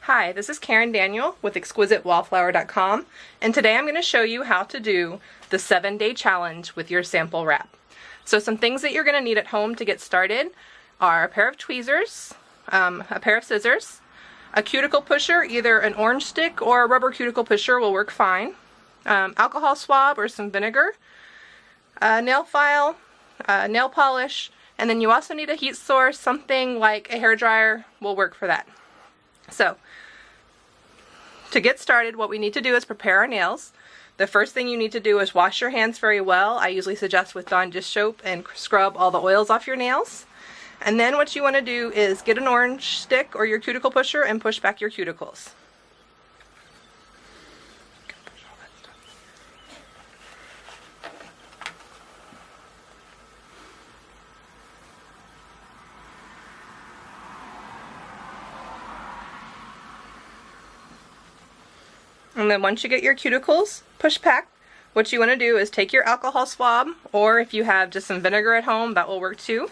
Hi, this is Karen Daniel with ExquisiteWallflower.com, and today I'm going to show you how to do the 7-day challenge with your sample wrap. So some things that you're going to need at home to get started are a pair of tweezers, a pair of scissors, a cuticle pusher, either an orange stick or a rubber cuticle pusher will work fine, alcohol swab or some vinegar, a nail file, nail polish, and then you also need a heat source. Something like a hairdryer will work for that. So, to get started, what we need to do is prepare our nails. The first thing you need to do is wash your hands very well. I usually suggest with Dawn dish soap, and scrub all the oils off your nails. And then what you want to do is get an orange stick or your cuticle pusher and push back your cuticles. And then once you get your cuticles pushed back, what you want to do is take your alcohol swab, or if you have just some vinegar at home, that will work too.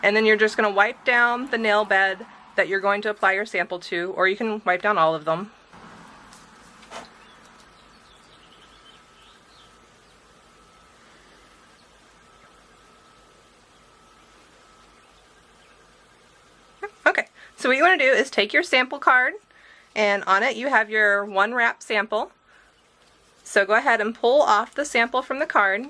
And then you're just going to wipe down the nail bed that you're going to apply your sample to, or you can wipe down all of them. Okay, so what you want to do is take your sample card, and on it you have your one wrap sample. So go ahead and pull off the sample from the card.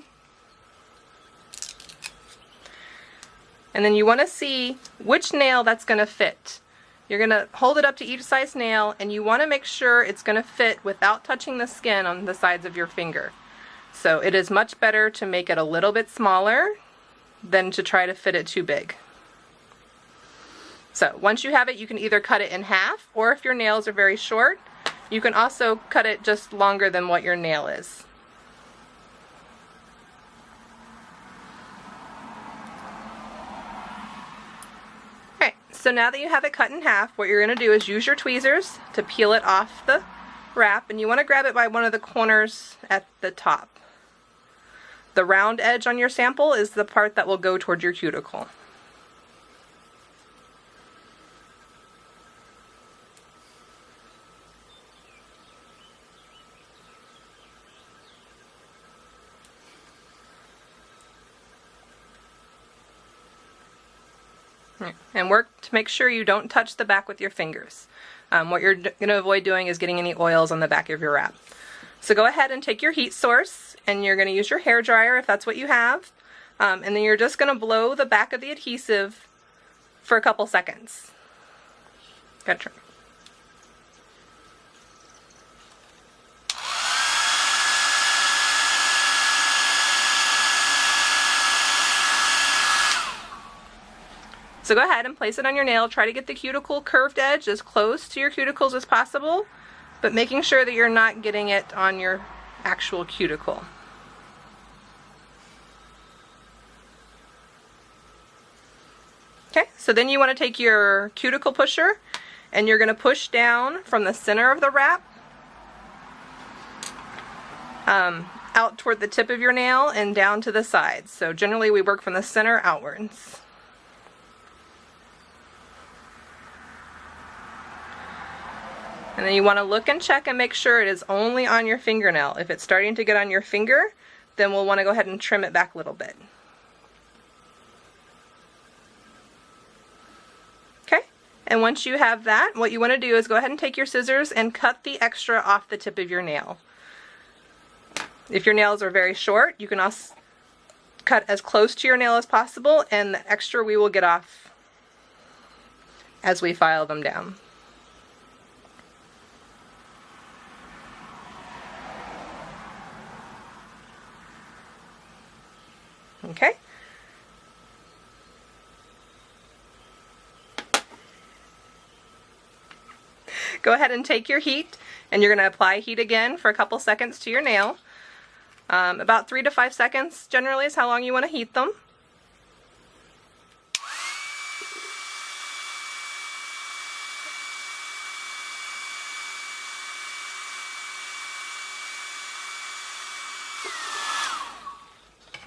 And then you want to see which nail that's going to fit. You're going to hold it up to each size nail, and you want to make sure it's going to fit without touching the skin on the sides of your finger. So it is much better to make it a little bit smaller than to try to fit it too big. So once you have it, you can either cut it in half, or if your nails are very short, you can also cut it just longer than what your nail is. Alright, so now that you have it cut in half, what you're going to do is use your tweezers to peel it off the wrap, and you want to grab it by one of the corners at the top. The round edge on your sample is the part that will go toward your cuticle. And work to make sure you don't touch the back with your fingers. What you're going to avoid doing is getting any oils on the back of your wrap. So go ahead and take your heat source, and you're going to use your hair dryer if that's what you have. And then you're just going to blow the back of the adhesive for a couple seconds. Gotta turn. So go ahead and place it on your nail. Try to get the cuticle curved edge as close to your cuticles as possible, but making sure that you're not getting it on your actual cuticle. Okay, so then you want to take your cuticle pusher, and you're going to push down from the center of the wrap out toward the tip of your nail and down to the sides. So generally we work from the center outwards. And then you want to look and check and make sure it is only on your fingernail. If it's starting to get on your finger, then we'll want to go ahead and trim it back a little bit. Okay, and once you have that, what you want to do is go ahead and take your scissors and cut the extra off the tip of your nail. If your nails are very short, you can also cut as close to your nail as possible, and the extra we will get off as we file them down. Okay. Go ahead and take your heat, and you're going to apply heat again for a couple seconds to your nail. About 3 to 5 seconds generally is how long you want to heat them.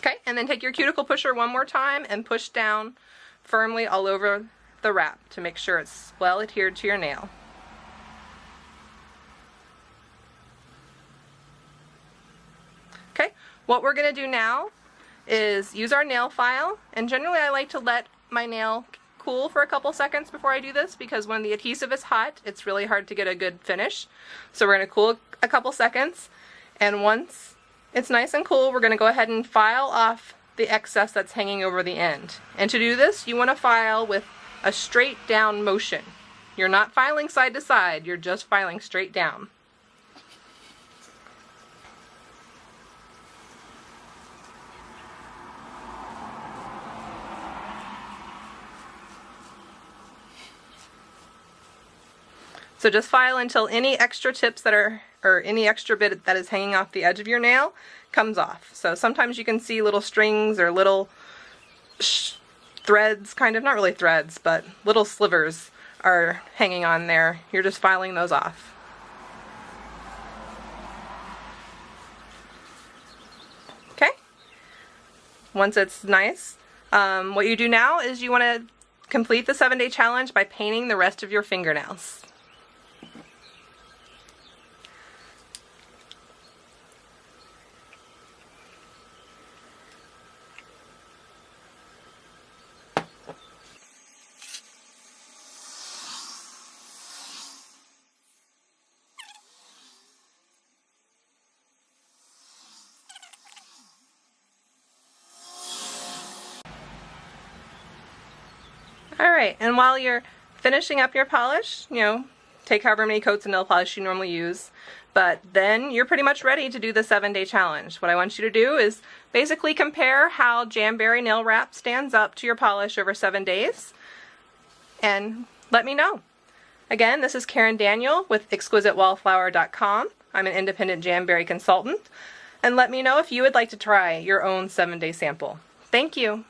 Okay, and then take your cuticle pusher one more time and push down firmly all over the wrap to make sure it's well adhered to your nail. What we're going to do now is use our nail file, and generally I like to let my nail cool for a couple seconds before I do this, because when the adhesive is hot it's really hard to get a good finish. So we're going to cool a couple seconds, and once it's nice and cool we're going to go ahead and file off the excess that's hanging over the end. And to do this you want to file with a straight down motion. You're not filing side to side, you're just filing straight down. So just file until any extra tips that are, or any extra bit that is hanging off the edge of your nail comes off. So sometimes you can see little strings or little threads, kind of, not really threads, but little slivers are hanging on there. You're just filing those off. Okay? Once it's nice, what you do now is you want to complete the 7-day challenge by painting the rest of your fingernails. Alright, and while you're finishing up your polish, take however many coats of nail polish you normally use, but then you're pretty much ready to do the 7-day challenge. What I want you to do is basically compare how Jamberry nail wrap stands up to your polish over 7 days, and let me know. Again, this is Karen Daniel with ExquisiteWallflower.com. I'm an independent Jamberry consultant, and let me know if you would like to try your own 7-day sample. Thank you.